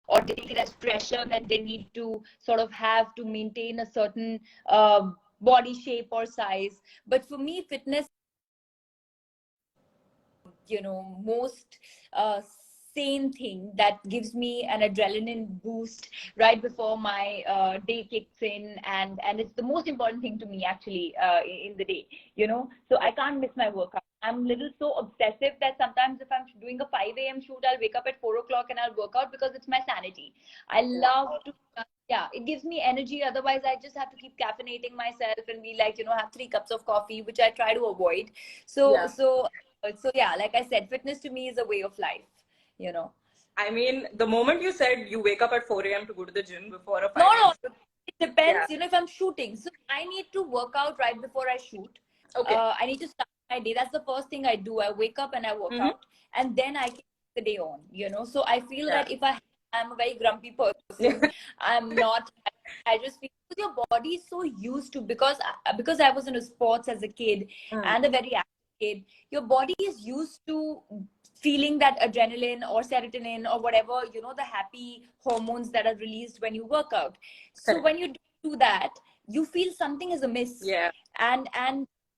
or they take it as pressure that they need to sort of have to maintain a certain body shape or size. But for me, fitness, most sane thing that gives me an adrenaline boost right before my day kicks in, and it's the most important thing to me actually in the day, so I can't miss my workout. I'm little so obsessive that sometimes if I'm doing a 5 a.m. shoot, I'll wake up at 4 o'clock and I'll work out because it's my sanity. I love to, yeah, it gives me energy. Otherwise, I just have to keep caffeinating myself and be like, have 3 cups of coffee, which I try to avoid. So yeah, like I said, fitness to me is a way of life. I mean, the moment you said you wake up at 4 a.m. to go to the gym before a 5 No, a.m. it depends, if I'm shooting. So I need to work out right before I shoot. Okay. I need to start my day. That's the first thing I do. I wake up and I work out, and then I keep the day on, So I feel that if I'm a very grumpy person, I'm not. I just feel your body is so used to, because I was into sports as a kid and a very active kid. Your body is used to feeling that adrenaline or serotonin or whatever, the happy hormones that are released when you work out. So when you do that, you feel something is amiss. Yeah. And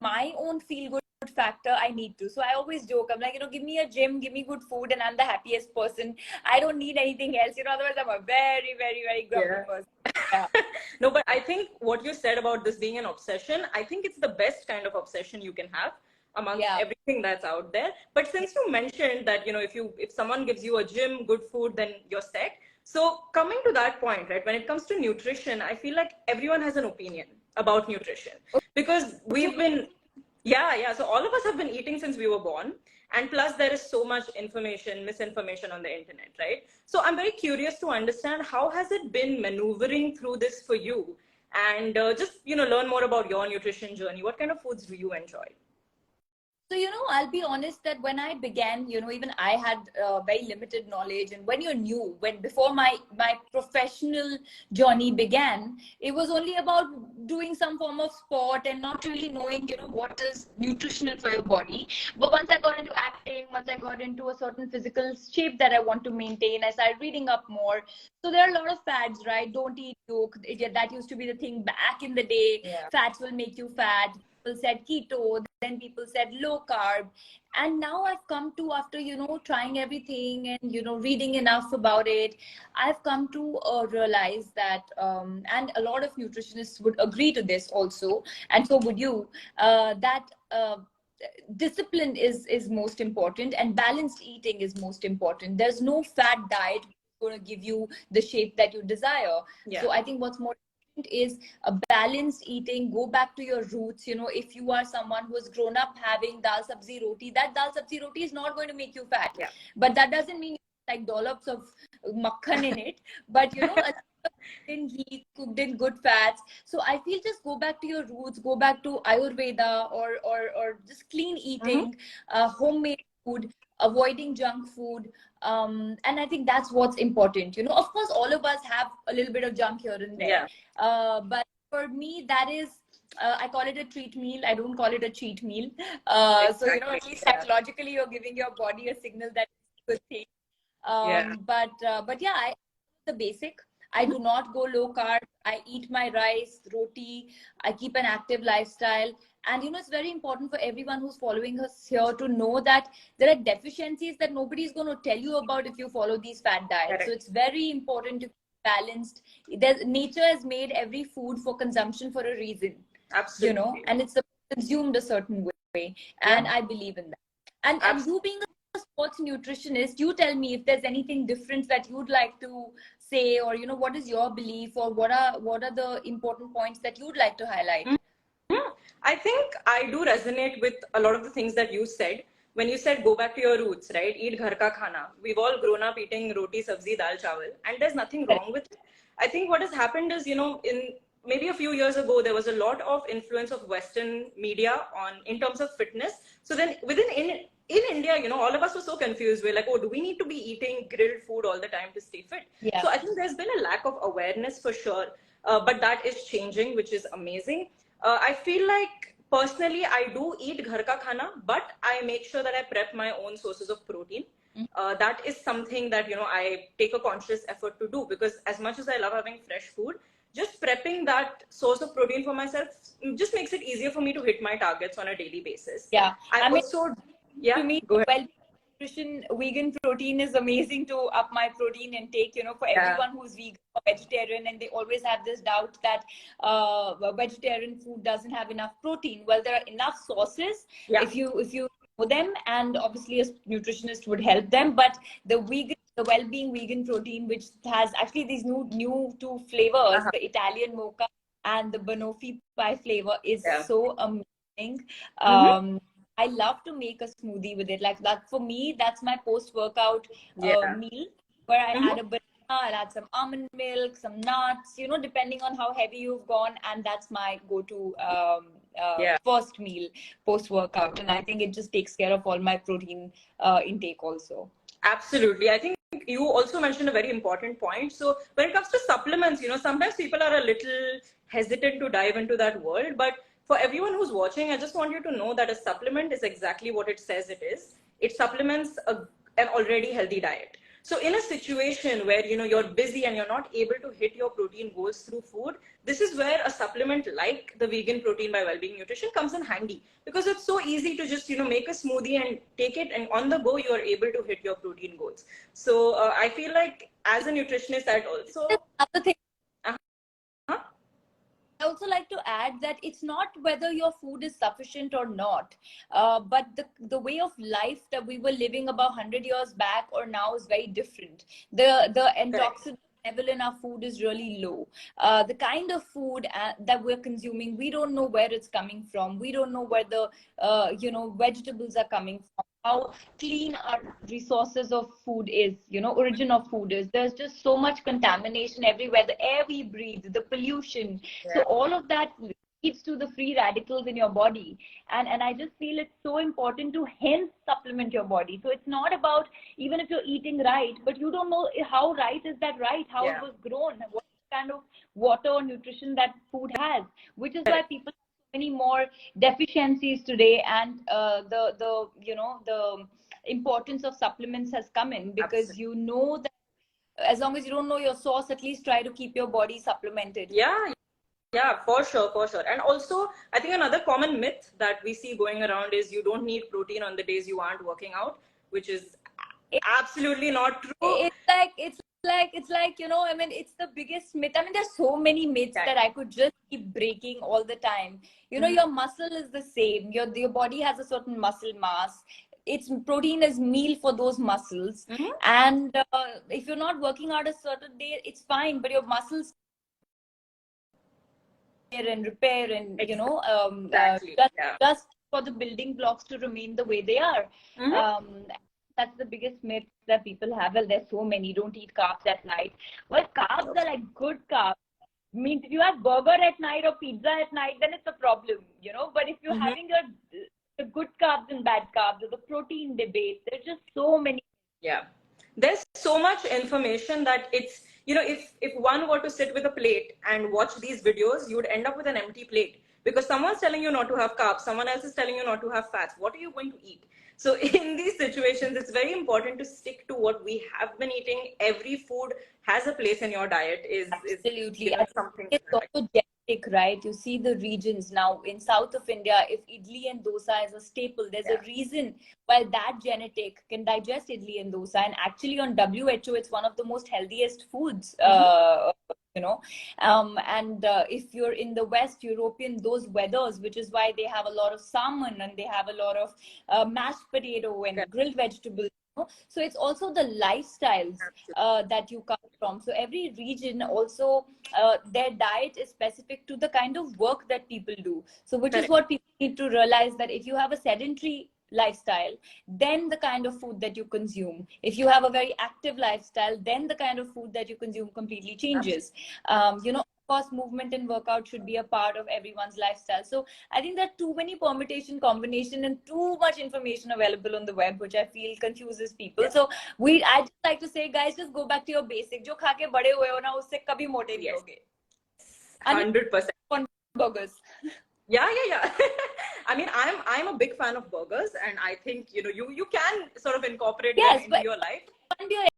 my own feel good factor, I need to. So I always joke, I'm like, give me a gym, give me good food, and I'm the happiest person. I don't need anything else. Otherwise I'm a very, very, very grumpy person. Yeah. No, but I think what you said about this being an obsession, I think it's the best kind of obsession you can have amongst everything that's out there. But since you mentioned that, if someone gives you a gym, good food, then you're set. So coming to that point, right, when it comes to nutrition, I feel like everyone has an opinion about nutrition, because we've been, so all of us have been eating since we were born. And plus there is so much information, misinformation on the internet, right? So I'm very curious to understand, how has it been maneuvering through this for you? And just, learn more about your nutrition journey. What kind of foods do you enjoy? So, I'll be honest that when I began, even I had very limited knowledge. And when you're new, before my professional journey began, it was only about doing some form of sport and not really knowing, what is nutritional for your body. But once I got into acting, once I got into a certain physical shape that I want to maintain, I started reading up more. So there are a lot of fads, right? Don't eat yolk. That used to be the thing back in the day. Yeah. Fats will make you fat. People said keto, then people said low carb. And now I've come to, after trying everything and reading enough about it, I've come to realize that and a lot of nutritionists would agree to this also, and so would you, that discipline is most important, and balanced eating is most important. There's no fat diet going to give you the shape that you desire. So I think what's more is a balanced eating. Go back to your roots. If you are someone who has grown up having dal sabzi roti, that dal sabzi roti is not going to make you fat. But that doesn't mean like dollops of makhan in it, but in ghee, cooked in good fats. So I feel just go back to your roots, go back to Ayurveda, or just clean eating, homemade food, avoiding junk food. And I think that's what's important. Of course, all of us have a little bit of junk here and there. But for me, that is, I call it a treat meal. I don't call it a cheat meal. So, at least psychologically, you're giving your body a signal that it's a good thing. But yeah, the basic. I do not go low carb. I eat my rice, roti. I keep an active lifestyle. And, it's very important for everyone who's following us here to know that there are deficiencies that nobody's going to tell you about if you follow these fat diets. Correct. So it's very important to be balanced. Nature has made every food for consumption for a reason. Absolutely. And it's consumed a certain way. And I believe in that. And you being a sports nutritionist, you tell me if there's anything different that you'd like to say, or what is your belief, or what are the important points that you'd like to highlight? I think I do resonate with a lot of the things that you said. When you said go back to your roots, right? Eat ghar ka khana. We've all grown up eating roti, sabzi, dal, chawal, and there's nothing wrong with it. I think what has happened is, in maybe a few years ago, there was a lot of influence of Western media in terms of fitness. So then in India, all of us were so confused. We're like, oh, do we need to be eating grilled food all the time to stay fit? So I think there's been a lack of awareness for sure. But that is changing, which is amazing. I feel like personally, I do eat ghar ka khana, but I make sure that I prep my own sources of protein. that is something that, I take a conscious effort to do, because as much as I love having fresh food, just prepping that source of protein for myself just makes it easier for me to hit my targets on a daily basis. Yeah. I mean, also, yeah, to me, go ahead. well, nutrition, vegan protein is amazing to up my protein intake, for everyone who's vegan or vegetarian, and they always have this doubt that vegetarian food doesn't have enough protein. Well, there are enough sources if you know them, and obviously a nutritionist would help them. But the well-being vegan protein, which has actually these new two flavors, the Italian mocha and the banoffee pie flavor, is so amazing. I love to make a smoothie with it. Like that, for me, that's my post-workout meal, where I add a banana, I'll add some almond milk, some nuts, depending on how heavy you've gone. And that's my go-to first meal post-workout. And I think it just takes care of all my protein intake also. Absolutely. I think you also mentioned a very important point. So when it comes to supplements, sometimes people are a little hesitant to dive into that world, but for everyone who's watching, I just want you to know that a supplement is exactly what it says it is. It supplements an already healthy diet. So in a situation where, you're busy and you're not able to hit your protein goals through food, this is where a supplement like the vegan protein by Wellbeing Nutrition comes in handy, because it's so easy to just, make a smoothie and take it, and on the go, you are able to hit your protein goals. So I feel like as a nutritionist, I'd also... Another thing. I also like to add that it's not whether your food is sufficient or not, but the way of life that we were living about 100 years back or now is very different. The antioxidant level in our food is really low. The kind of food that we're consuming, we don't know where it's coming from. We don't know where the vegetables are coming from, how clean our resources of food is, origin of food is. There's just so much contamination everywhere, the air we breathe, the pollution. So all of that leads to the free radicals in your body. And I just feel it's so important to hence supplement your body. So it's not about, even if you're eating right, but you don't know how right is that right, how it was grown, what kind of water or nutrition that food has, which is why people many more deficiencies today, and the importance of supplements has come in, because that as long as you don't know your source, at least try to keep your body supplemented. Yeah, for sure. And also, I think another common myth that we see going around is you don't need protein on the days you aren't working out, which is absolutely not true. It's like it's the biggest myth. There's so many myths that I could just keep breaking all the time. Your muscle is the same. Your body has a certain muscle mass. Its protein is meal for those muscles. And if you're not working out a certain day, it's fine, but your muscles and repair and just for the building blocks to remain the way they are. That's the biggest myth that people have. Well, there's so many. Don't eat carbs at night. Well, carbs are like good carbs. Means if you have burger at night or pizza at night, then it's a problem, But if you're having the good carbs and bad carbs, or the protein debate, there's just so many. Yeah. There's so much information that it's, if one were to sit with a plate and watch these videos, you would end up with an empty plate, because someone's telling you not to have carbs, someone else is telling you not to have fats. What are you going to eat? So in these situations, it's very important to stick to what we have been eating. Every food has a place in your diet. Absolutely. Something it's also genetic, right? You see the regions now in south of India, if idli and dosa is a staple, there's a reason why that genetic can digest idli and dosa. And actually on WHO, it's one of the most healthiest foods, if you're in the West European, those weathers, which is why they have a lot of salmon and they have a lot of mashed potato and grilled vegetables. So it's also the lifestyles that you come from. So every region also, their diet is specific to the kind of work that people do. So which is what people need to realize, that if you have a sedentary lifestyle, then the kind of food that you consume. If you have a very active lifestyle, then the kind of food that you consume completely changes. Of course, movement and workout should be a part of everyone's lifestyle. So I think there are too many combination and too much information available on the web, which I feel confuses people. So I just like to say, guys, just go back to your basic. Jo kha ke bade hue ho na, usse kabhi mote nahi hoge. 100%. Burgers. Yeah. I mean, I'm a big fan of burgers, and I think you can sort of incorporate them Yes, into but your life. can't be your